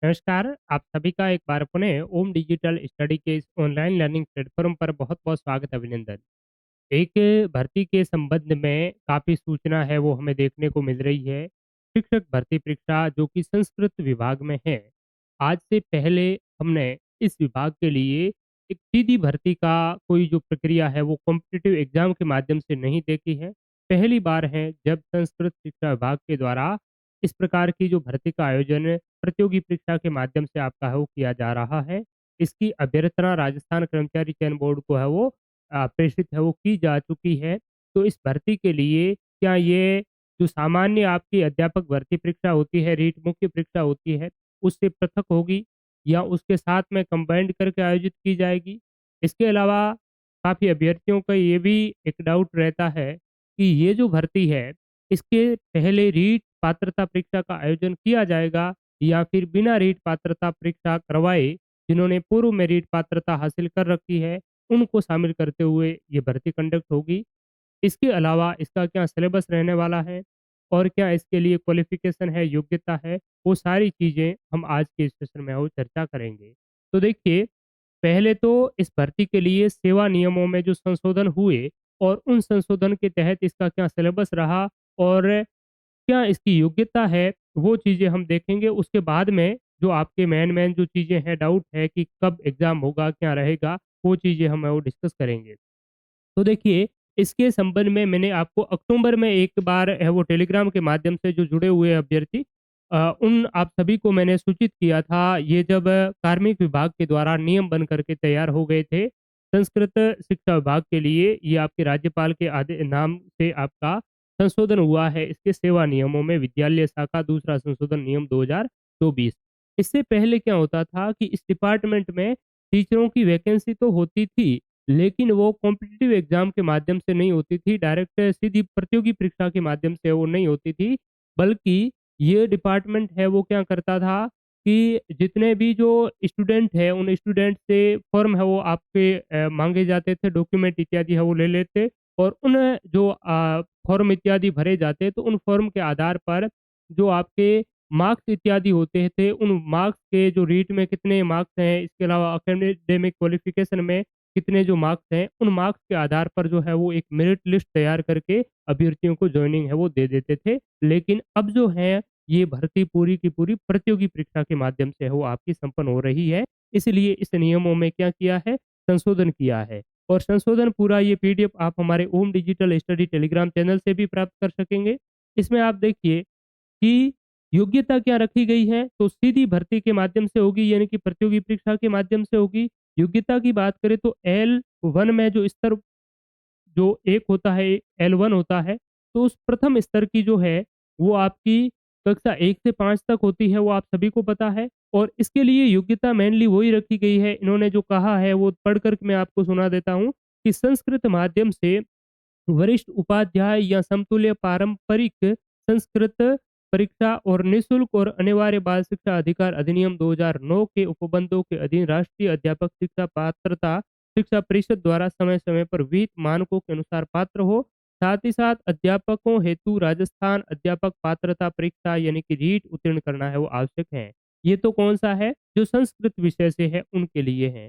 नमस्कार, आप सभी का एक बार पुनः ओम डिजिटल स्टडी के इस ऑनलाइन लर्निंग प्लेटफ़ॉर्म पर बहुत-बहुत स्वागत अभिनंदन। एक भर्ती के संबंध में काफ़ी सूचना है वो हमें देखने को मिल रही है। शिक्षक भर्ती परीक्षा जो कि संस्कृत विभाग में है। आज से पहले हमने इस विभाग के लिए एक सीधी भर्ती का कोई जो प्रक्रिया है वो कॉम्पिटिटिव एग्ज़ाम के माध्यम से नहीं देखी है। पहली बार है जब संस्कृत शिक्षा विभाग के द्वारा इस प्रकार की जो भर्ती का आयोजन प्रतियोगी परीक्षा के माध्यम से आपका है वो किया जा रहा है। इसकी अभ्यर्थना राजस्थान कर्मचारी चयन बोर्ड को है वो प्रेषित है वो की जा चुकी है। तो इस भर्ती के लिए क्या ये जो सामान्य आपकी अध्यापक भर्ती परीक्षा होती है, रीट मुख्य परीक्षा होती है, उससे पृथक होगी या उसके साथ में कंबाइंड करके आयोजित की जाएगी? इसके अलावा काफ़ी अभ्यर्थियों का ये भी एक डाउट रहता है कि ये जो भर्ती है, इसके पहले रीट पात्रता परीक्षा का आयोजन किया जाएगा या फिर बिना रीट पात्रता परीक्षा करवाए, जिन्होंने पूर्व में रीट पात्रता हासिल कर रखी है, उनको शामिल करते हुए ये भर्ती कंडक्ट होगी। इसके अलावा इसका क्या सिलेबस रहने वाला है और क्या इसके लिए क्वालिफ़िकेशन है, योग्यता है, वो सारी चीज़ें हम आज के इस सेशन में वो चर्चा करेंगे। तो देखिए, पहले तो इस भर्ती के लिए सेवा नियमों में जो संशोधन हुए और उन संशोधन के तहत इसका क्या सिलेबस रहा और क्या इसकी योग्यता है, वो चीज़ें हम देखेंगे। उसके बाद में जो आपके मेन जो चीज़ें हैं, डाउट है कि कब एग्ज़ाम होगा, क्या रहेगा, वो चीज़ें हम वो डिस्कस करेंगे। तो देखिए, इसके संबंध में मैंने आपको अक्टूबर में एक बार है वो टेलीग्राम के माध्यम से जो जुड़े हुए अभ्यर्थी उन आप सभी को मैंने सूचित किया था, ये जब कार्मिक विभाग के द्वारा नियम बन करके तैयार हो गए थे, संस्कृत शिक्षा विभाग के लिए ये आपके राज्यपाल के नाम से आपका संशोधन हुआ है इसके सेवा नियमों में विद्यालय शाखा दूसरा संशोधन नियम 2024। इससे पहले क्या होता था कि इस डिपार्टमेंट में टीचरों की वैकेंसी तो होती थी, लेकिन वो कॉम्पिटिटिव एग्ज़ाम के माध्यम से नहीं होती थी, डायरेक्ट सीधी प्रतियोगी परीक्षा के माध्यम से वो नहीं होती थी, बल्कि ये डिपार्टमेंट है वो क्या करता था कि जितने भी जो स्टूडेंट हैं, उन स्टूडेंट से फॉर्म है वो आपके माँगे जाते थे, डॉक्यूमेंट इत्यादि है वो ले लेते और उन जो फॉर्म इत्यादि भरे जाते, तो उन फॉर्म के आधार पर जो आपके मार्क्स इत्यादि होते थे, उन मार्क्स के जो रीट में कितने मार्क्स हैं, इसके अलावा एकेडमिक क्वालिफ़िकेशन में कितने जो मार्क्स हैं, उन मार्क्स के आधार पर जो है वो एक मेरिट लिस्ट तैयार करके अभ्यर्थियों को जॉइनिंग है वो दे देते थे। लेकिन अब जो है ये भर्ती पूरी की पूरी प्रतियोगी परीक्षा के माध्यम से है वो आपकी संपन्न हो रही है। इसलिए इस नियमों में क्या किया है, संशोधन किया है और संशोधन पूरा ये पीडीएफ आप हमारे ओम डिजिटल स्टडी टेलीग्राम चैनल से भी प्राप्त कर सकेंगे। इसमें आप देखिए कि योग्यता क्या रखी गई है, तो सीधी भर्ती के माध्यम से होगी यानी कि प्रतियोगी परीक्षा के माध्यम से होगी। योग्यता की बात करें तो L1 में जो स्तर जो एक होता है, L1 होता है, तो उस प्रथम स्तर की जो है, वो आपकी कक्षा 1 से 5 तक होती है, वो आप सभी को पता है और इसके लिए योग्यता मेनली वही रखी गई है। इन्होंने जो कहा है, वो पढ़ कर के मैं आपको सुना देता हूँ कि संस्कृत माध्यम से वरिष्ठ उपाध्याय या समतुल्य पारंपरिक संस्कृत परीक्षा और निःशुल्क और अनिवार्य बाल शिक्षा अधिकार अधिनियम 2009 के उपबंधों के अधीन राष्ट्रीय अध्यापक शिक्षा पात्रता शिक्षा परिषद द्वारा समय समय पर विहित मानकों के अनुसार पात्र हो। साथ ही साथ अध्यापकों हेतु राजस्थान अध्यापक पात्रता परीक्षा यानी कि रीट उत्तीर्ण करना है वो आवश्यक है। ये तो कौन सा है, जो संस्कृत विषय से है उनके लिए है।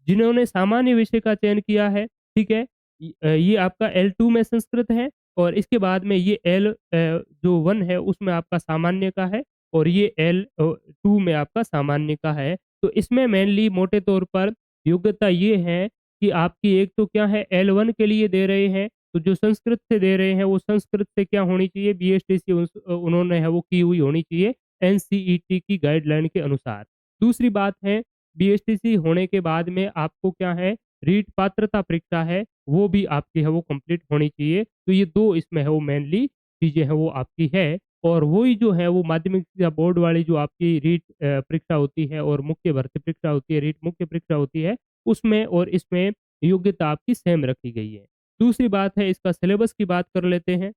जिन्होंने सामान्य विषय का चयन किया है, ठीक है, ये आपका L2 में संस्कृत है और इसके बाद में ये जो 1 है उसमें आपका सामान्य का है और ये L2 में आपका सामान्य का है। तो इसमें मेनली मोटे तौर पर योग्यता ये है कि आपकी एक तो क्या है, L1 के लिए दे रहे हैं, तो जो संस्कृत से दे रहे हैं वो संस्कृत से क्या होनी चाहिए, बीएसटीसी उन्होंने है वो की हुई होनी चाहिए एनसीईटी की गाइडलाइन के अनुसार। दूसरी बात है, बीएसटीसी होने के बाद में आपको क्या है, रीट पात्रता परीक्षा है, वो भी आपकी है वो कंप्लीट होनी चाहिए। तो ये 2 इसमें है वो मेनली चीज़ें हैं वो आपकी है और वही जो है वो माध्यमिक शिक्षा बोर्ड वाली जो आपकी रीट परीक्षा होती है और मुख्य भर्ती परीक्षा होती है, रीट मुख्य परीक्षा होती है, उसमें और इसमें योग्यता आपकी सेम रखी गई है। दूसरी बात है, इसका सिलेबस की बात कर लेते हैं।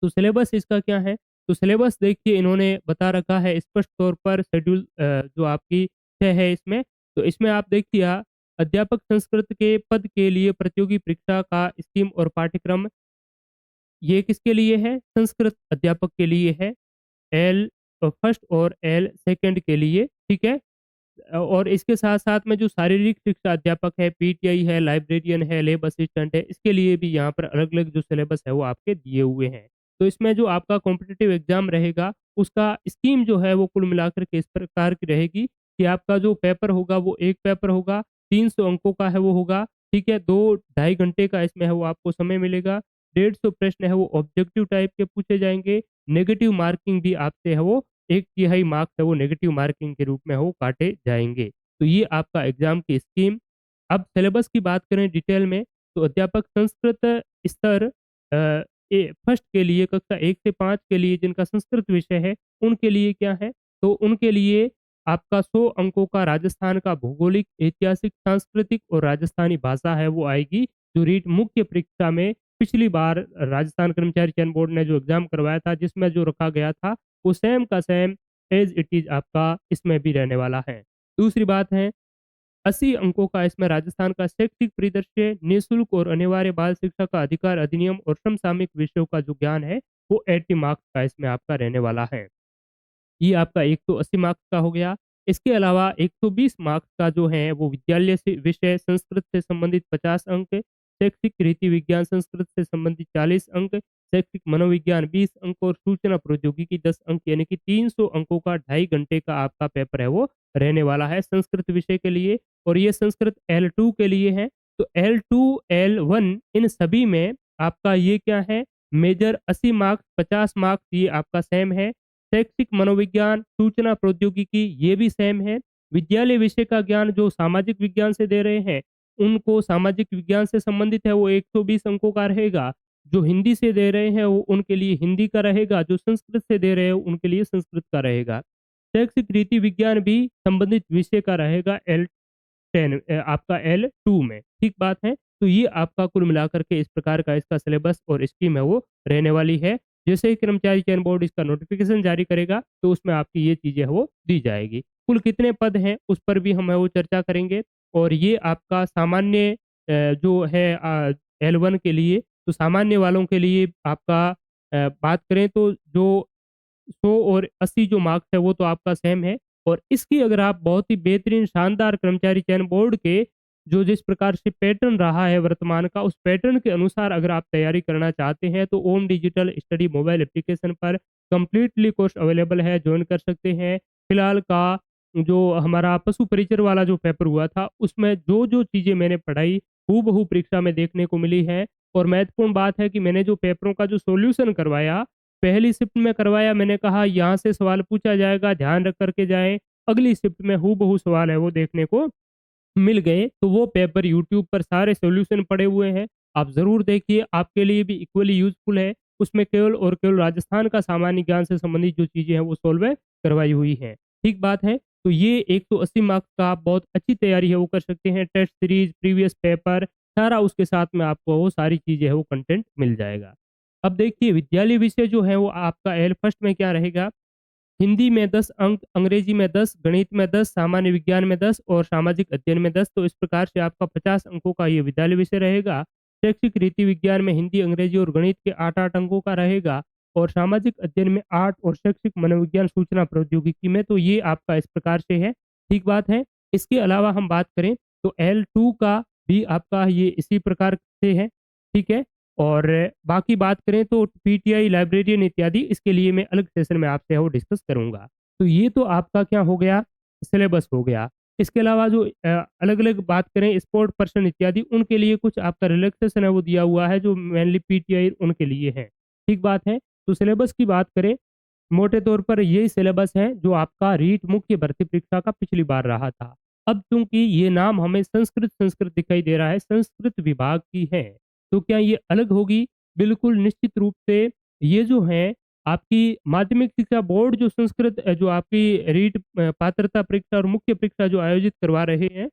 तो सिलेबस इसका क्या है? तो सिलेबस देखिए इन्होंने बता रखा है स्पष्ट तौर पर शेड्यूल जो आपकी 6 है इसमें। तो इसमें आप देखिए अध्यापक संस्कृत के पद के लिए प्रतियोगी परीक्षा का स्कीम और पाठ्यक्रम ये किसके लिए है? संस्कृत अध्यापक के लिए है। एल फर्स्ट और एल सेकंड के लिए ठीक है? और इसके साथ-साथ में जो शारीरिक शिक्षा अध्यापक है, पीटीआई है, लाइब्रेरियन है, लैब असिस्टेंट है, इसके लिए भी यहाँ पर अलग-अलग जो सिलेबस है वो आपके दिए हुए हैं। तो इसमें जो आपका कॉम्पिटिटिव एग्ज़ाम रहेगा, उसका स्कीम जो है वो कुल मिलाकर के इस प्रकार की रहेगी कि आपका जो पेपर होगा वो 1 पेपर होगा, 300 अंकों का है वो होगा, ठीक है? 2 ढाई घंटे का इसमें है वो आपको समय मिलेगा, 150 प्रश्न है वो ऑब्जेक्टिव टाइप के पूछे जाएँगे, नेगेटिव मार्किंग भी आपसे है वो 1/3 मार्क्स है वो नेगेटिव मार्किंग के रूप में वो काटे जाएँगे। तो ये आपका एग्ज़ाम की स्कीम। अब सिलेबस की बात करें डिटेल में, तो अध्यापक संस्कृत स्तर फर्स्ट के लिए कक्षा 1 से 5 के लिए जिनका संस्कृत विषय है, उनके लिए क्या है? तो उनके लिए आपका 100 अंकों का राजस्थान का भौगोलिक, ऐतिहासिक, सांस्कृतिक और राजस्थानी भाषा है वो आएगी, जो रीट मुख्य परीक्षा में पिछली बार राजस्थान कर्मचारी चयन बोर्ड ने जो एग्ज़ाम करवाया था, जिसमें जो रखा गया था, वो सेम का सेम एज़ इट इज़ आपका इसमें भी रहने वाला है। दूसरी बात है 80 अंकों का इसमें राजस्थान का शैक्षिक परिदृश्य, निःशुल्क और अनिवार्य बाल शिक्षा का अधिकार अधिनियम और समसामयिक विषयों का जो ज्ञान है, वो 80 मार्क्स का इसमें आपका रहने वाला है। ये आपका 180 मार्क्स का हो गया। इसके अलावा 120 मार्क्स का जो है वो विद्यालय से विषय संस्कृत से संबंधित 50 अंक, शैक्षिक रीति विज्ञान संस्कृत से संबंधित 40 अंक, शैक्षिक मनोविज्ञान 20 अंक और सूचना प्रौद्योगिकी 10 अंक यानी कि 300 अंकों का ढाई घंटे का आपका पेपर है वो रहने वाला है संस्कृत विषय के लिए और ये संस्कृत L2 के लिए है। तो L2, L1 इन सभी में आपका ये क्या है मेजर 80 मार्क्स, 50 मार्क्स ये आपका सेम है। शैक्षिक मनोविज्ञान, सूचना प्रौद्योगिकी ये भी सेम है। विद्यालय विषय का ज्ञान जो सामाजिक विज्ञान से दे रहे हैं, उनको सामाजिक विज्ञान से संबंधित है वो 120 अंकों का रहेगा। जो हिंदी से दे रहे हैं वो उनके लिए हिंदी का रहेगा, जो संस्कृत से दे रहे हैं उनके लिए संस्कृत का रहेगा। शैक्षिक रीति विज्ञान भी संबंधित विषय का रहेगा L10 आपका L2 में, ठीक बात है? तो ये आपका कुल मिलाकर के इस प्रकार का इसका सिलेबस और स्कीम है वो रहने वाली है। जैसे ही कर्मचारी चयन बोर्ड इसका नोटिफिकेशन जारी करेगा तो उसमें आपकी ये चीजें वो दी जाएगी। कुल कितने पद हैं उस पर भी हम है वो चर्चा करेंगे और ये आपका सामान्य जो है L1 के लिए तो सामान्य वालों के लिए आपका बात करें तो जो 100 और 80 जो मार्क्स है वो तो आपका सेम है और इसकी अगर आप बहुत ही बेहतरीन शानदार कर्मचारी चयन बोर्ड के जो जिस प्रकार से पैटर्न रहा है वर्तमान का उस पैटर्न के अनुसार अगर आप तैयारी करना चाहते हैं तो ओम डिजिटल स्टडी मोबाइल एप्लीकेशन पर कंप्लीटली कोर्स अवेलेबल है, ज्वाइन कर सकते हैं। फिलहाल का जो हमारा पशु परिचर वाला जो पेपर हुआ था उसमें जो जो चीज़ें मैंने पढ़ाई हूबहू परीक्षा में देखने को मिली है और महत्वपूर्ण बात है कि मैंने जो पेपरों का जो सॉल्यूशन करवाया पहली शिफ्ट में करवाया मैंने कहा यहाँ से सवाल पूछा जाएगा ध्यान रख करके जाएं। अगली शिफ्ट में हूबहू सवाल है वो देखने को मिल गए तो वो पेपर यूट्यूब पर सारे सॉल्यूशन पड़े हुए हैं। आप ज़रूर देखिए आपके लिए भी इक्वली यूज़फुल है। उसमें केवल और केवल राजस्थान का सामान्य ज्ञान से संबंधित जो चीज़ें हैं वो सॉल्व करवाई हुई हैं। ठीक बात है। तो ये 180 मार्क्स का आप बहुत अच्छी तैयारी है वो कर सकते हैं। टेस्ट सीरीज, प्रीवियस पेपर सारा उसके साथ में आपको वो सारी चीज़ें है वो कंटेंट मिल जाएगा। अब देखिए विद्यालय विषय जो है वो आपका एल फर्स्ट में क्या रहेगा हिंदी में 10 अंक, अंग्रेजी में 10, गणित में 10, सामान्य विज्ञान में 10 और सामाजिक अध्ययन में 10। तो इस प्रकार से आपका 50 अंकों का ये विद्यालय विषय रहेगा। शैक्षिक रीति विज्ञान में हिंदी, अंग्रेजी और गणित के 8-8 अंकों का रहेगा और सामाजिक अध्ययन में 8 और शैक्षिक मनोविज्ञान सूचना प्रौद्योगिकी में तो ये आपका इस प्रकार से है। ठीक बात है। इसके अलावा हम बात करें तो L2 का भी आपका ये इसी प्रकार से है। ठीक है। और बाकी बात करें तो पीटीआई, लाइब्रेरियन इत्यादि इसके लिए मैं अलग सेशन में आपसे वो डिस्कस करूँगा। तो ये तो आपका क्या हो गया सिलेबस हो गया। इसके अलावा जो अलग-अलग बात करें स्पोर्ट पर्सन इत्यादि उनके लिए कुछ आपका रिलैक्सेशन है वो दिया हुआ है जो मेनली पीटीआई उनके लिए है। ठीक बात है। तो सिलेबस की बात करें मोटे तौर पर यही सिलेबस है जो आपका रीट मुख्य भर्ती परीक्षा का पिछली बार रहा था। अब चूंकि ये नाम हमें संस्कृत संस्कृत दिखाई दे रहा है, संस्कृत विभाग की है, तो क्या ये अलग होगी? बिल्कुल निश्चित रूप से ये जो है आपकी माध्यमिक शिक्षा बोर्ड जो संस्कृत जो आपकी रीट पात्रता परीक्षा और मुख्य परीक्षा जो आयोजित करवा रहे हैं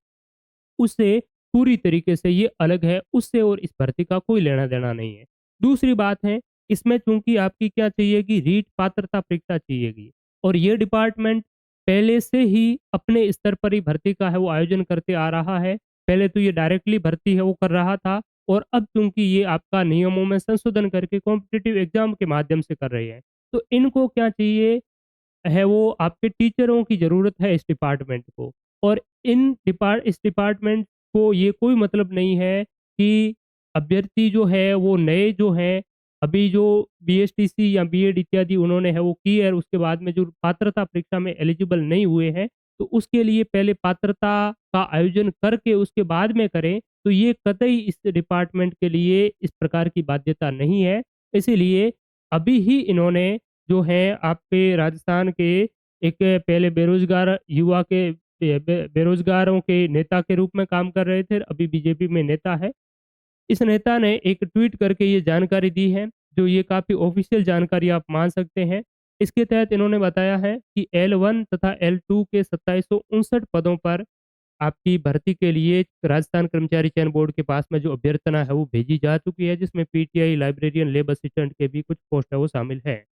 उससे पूरी तरीके से ये अलग है, उससे और इस भर्ती का कोई लेना-देना नहीं है। दूसरी बात है, इसमें चूँकि आपकी क्या चाहिएगी रीट पात्रता परीक्षा चाहिएगी और ये डिपार्टमेंट पहले से ही अपने स्तर पर ही भर्ती का है वो आयोजन करते आ रहा है। पहले तो ये डायरेक्टली भर्ती है वो कर रहा था और अब चूँकि ये आपका नियमों में संशोधन करके कॉम्पिटिटिव एग्ज़ाम के माध्यम से कर रहे हैं। तो इनको क्या चाहिए है वो आपके टीचरों की ज़रूरत है इस डिपार्टमेंट को। और इस डिपार्टमेंट को ये कोई मतलब नहीं है कि अभ्यर्थी जो है वो नए जो हैं, अभी जो बीएसटीसी या बीएड इत्यादि उन्होंने है वो की है और उसके बाद में जो पात्रता परीक्षा में एलिजिबल नहीं हुए हैं, तो उसके लिए पहले पात्रता का आयोजन करके उसके बाद में करें, तो ये कतई इस डिपार्टमेंट के लिए इस प्रकार की बाध्यता नहीं है। इसीलिए अभी ही इन्होंने जो है आपके राजस्थान के एक पहले बेरोजगार युवा के बेरोजगारों के नेता के रूप में काम कर रहे थे, अभी बीजेपी में नेता है। इस नेता ने एक ट्वीट करके ये जानकारी दी है, जो ये काफ़ी ऑफिशियल जानकारी आप मान सकते हैं। इसके तहत इन्होंने बताया है कि L1 तथा L2 के 2759 पदों पर आपकी भर्ती के लिए राजस्थान कर्मचारी चयन बोर्ड के पास में जो अभ्यर्थना है वो भेजी जा चुकी है, जिसमें पीटीआई, लाइब्रेरियन, लैब असिस्टेंट के भी कुछ पोस्ट है वो शामिल है।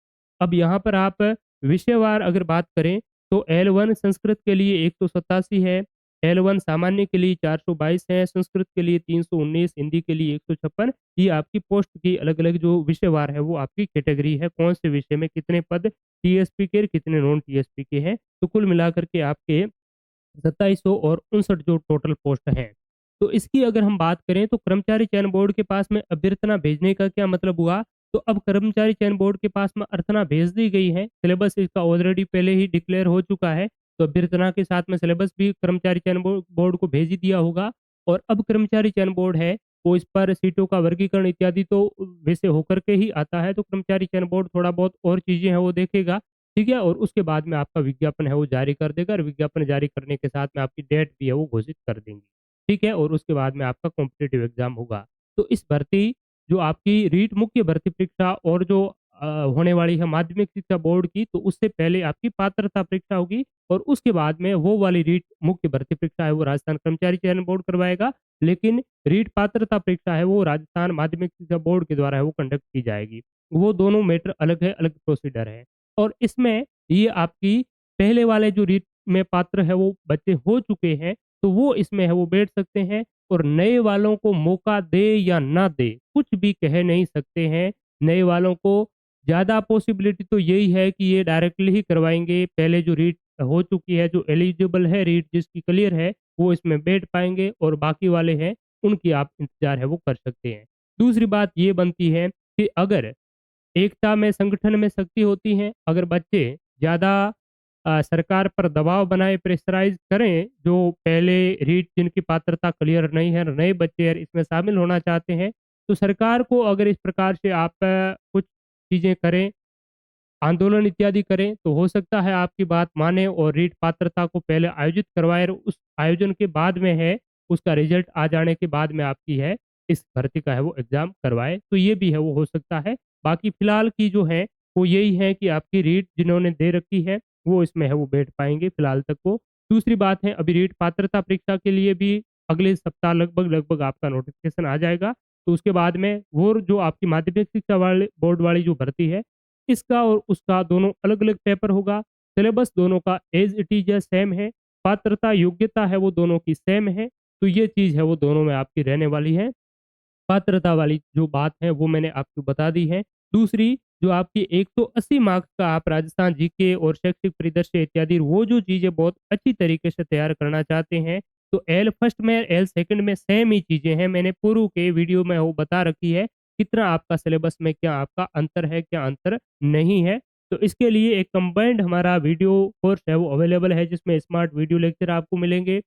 अब यहाँ पर आप विषयवार अगर बात करें तो L1 संस्कृत के लिए 187 है, L1 सामान्य के लिए 422 है, संस्कृत के लिए 319, हिंदी के लिए 156। ये आपकी पोस्ट की अलग-अलग जो विषयवार है वो आपकी कैटेगरी है, कौन से विषय में कितने पद टीएसपी के, कितने नॉन टीएसपी के हैं। तो कुल मिलाकर के आपके 2700 और 59 जो टोटल पोस्ट हैं। तो इसकी अगर हम बात करें तो कर्मचारी चयन बोर्ड के पास में अभ्यर्थना भेजने का क्या मतलब हुआ? तो अब कर्मचारी चयन बोर्ड के पास में अर्थना भेज दी गई है, सिलेबस इसका ऑलरेडी पहले ही डिक्लेयर हो चुका है, तो अभ्यर्थना के साथ में सिलेबस भी कर्मचारी चयन बोर्ड को भेज ही दिया होगा। और अब कर्मचारी चयन बोर्ड है, वो इस पर सीटों का वर्गीकरण इत्यादि तो वैसे होकर के ही आता है, तो कर्मचारी चयन बोर्ड थोड़ा बहुत और चीज़ें हैं वो देखेगा। ठीक है? और उसके बाद में आपका विज्ञापन है वो जारी कर देगा और विज्ञापन जारी करने के साथ में आपकी डेट भी है वो घोषित कर देंगे। ठीक है? और उसके बाद में आपका कॉम्पिटिटिव एग्ज़ाम होगा। तो इस भर्ती जो आपकी रीट मुख्य भर्ती परीक्षा और जो होने वाली है माध्यमिक शिक्षा बोर्ड की, तो उससे पहले आपकी पात्रता परीक्षा होगी और उसके बाद में वो वाली रीट मुख्य भर्ती परीक्षा है वो राजस्थान कर्मचारी चयन बोर्ड करवाएगा। लेकिन रीट पात्रता परीक्षा है वो राजस्थान माध्यमिक शिक्षा बोर्ड के द्वारा है वो कंडक्ट की जाएगी। वो दोनों मैटर अलग है, अलग प्रोसीजर है। और इसमें ये आपकी पहले वाले जो रीट में पात्र है वो बच्चे हो चुके हैं, तो वो इसमें है वो बैठ सकते हैं और नए वालों को मौका दे या ना दे, कुछ भी कह नहीं सकते हैं। नए वालों को ज़्यादा पॉसिबिलिटी तो यही है कि ये डायरेक्टली ही करवाएँगे, पहले जो रीट हो चुकी है, जो एलिजिबल है रीट जिसकी क्लियर है, वो इसमें बैठ पाएँगे और बाकी वाले हैं, उनकी आप इंतज़ार है वो कर सकते हैं। दूसरी बात ये बनती है कि अगर एकता में संगठन में शक्ति होती है। अगर बच्चे ज़्यादा सरकार पर दबाव बनाए प्रेशराइज़ करें, जो पहले रीट जिनकी पात्रता क्लियर नहीं है, नए बच्चे यार इसमें शामिल होना चाहते हैं, तो सरकार को अगर इस प्रकार से आप कुछ चीज़ें करें, आंदोलन इत्यादि करें, तो हो सकता है आपकी बात माने और रीट पात्रता को पहले आयोजित करवाएँ और उस आयोजन के बाद में है, उसका रिज़ल्ट आ जाने के बाद में आपकी है, इस भर्ती का है वो एग्ज़ाम करवाएँ, तो ये भी है वो हो सकता है। बाकी फ़िलहाल की जो है, वो यही है कि आपकी रीट जिन्होंने दे रखी है, वो इसमें है वो बैठ पाएँगे फ़िलहाल तक वो। दूसरी बात है अभी रीट पात्रता परीक्षा के लिए भी अगले सप्ताह लगभग आपका नोटिफ़िकेशन आ जाएगा, तो उसके बाद में वो जो आपकी माध्यमिक शिक्षा वाले बोर्ड वाली जो भर्ती है, इसका और उसका दोनों अलग-अलग पेपर होगा, सिलेबस दोनों का एज़ इट इज़ है सेम है, पात्रता योग्यता है वो दोनों की सेम है, तो ये चीज़ है वो दोनों में आपकी रहने वाली है। पात्रता वाली जो बात है वो मैंने आपको बता दी है। दूसरी जो आपकी 180 मार्क्स का आप राजस्थान जीके और शैक्षिक परिदृश्य इत्यादि वो जो चीज़ें बहुत अच्छी तरीके से तैयार करना चाहते हैं, तो एल फर्स्ट में, एल सेकंड में सेम ही चीज़ें हैं। मैंने पूर्व के वीडियो में वो बता रखी है, कितना आपका सिलेबस में क्या आपका अंतर है, क्या अंतर नहीं है। तो इसके लिए एक कंबाइंड हमारा वीडियो कोर्स है वो अवेलेबल है, जिसमें स्मार्ट वीडियो लेक्चर आपको मिलेंगे,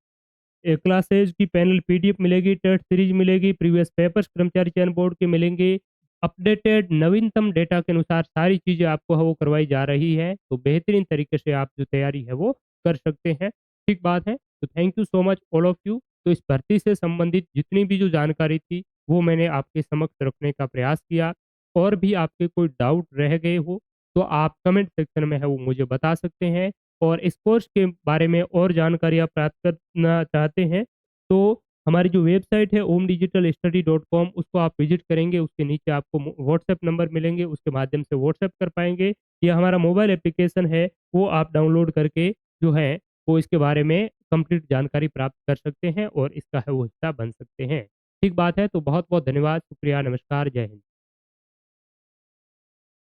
क्लासेज की पैनल पीडीएफ मिलेगी, टेस्ट सीरीज मिलेगी, प्रीवियस पेपर्स कर्मचारी चयन बोर्ड के मिलेंगे, अपडेटेड नवीनतम डेटा के अनुसार सारी चीज़ें आपको है वो करवाई जा रही है, तो बेहतरीन तरीके से आप जो तैयारी है वो कर सकते हैं। ठीक बात है, तो thank you so much all of you. तो इस भर्ती से संबंधित जितनी भी जो जानकारी थी वो मैंने आपके समक्ष रखने का प्रयास किया। और भी आपके कोई डाउट रह गए हो तो आप कमेंट सेक्शन में है वो मुझे बता सकते हैं। और इस कोर्स के बारे में और जानकारियाँ प्राप्त करना चाहते हैं, तो हमारी जो वेबसाइट है omdigitalstudy.com उसको आप विज़िट करेंगे, उसके नीचे आपको व्हाट्सएप नंबर मिलेंगे, उसके माध्यम से व्हाट्सएप कर पाएँगे, या हमारा मोबाइल एप्लीकेशन है, वो आप डाउनलोड करके जो है, वो इसके बारे में कंप्लीट जानकारी प्राप्त कर सकते हैं और इसका है वो हिस्सा बन सकते हैं। ठीक बात है, तो बहुत-बहुत धन्यवाद, शुक्रिया, नमस्कार, जय हिंद।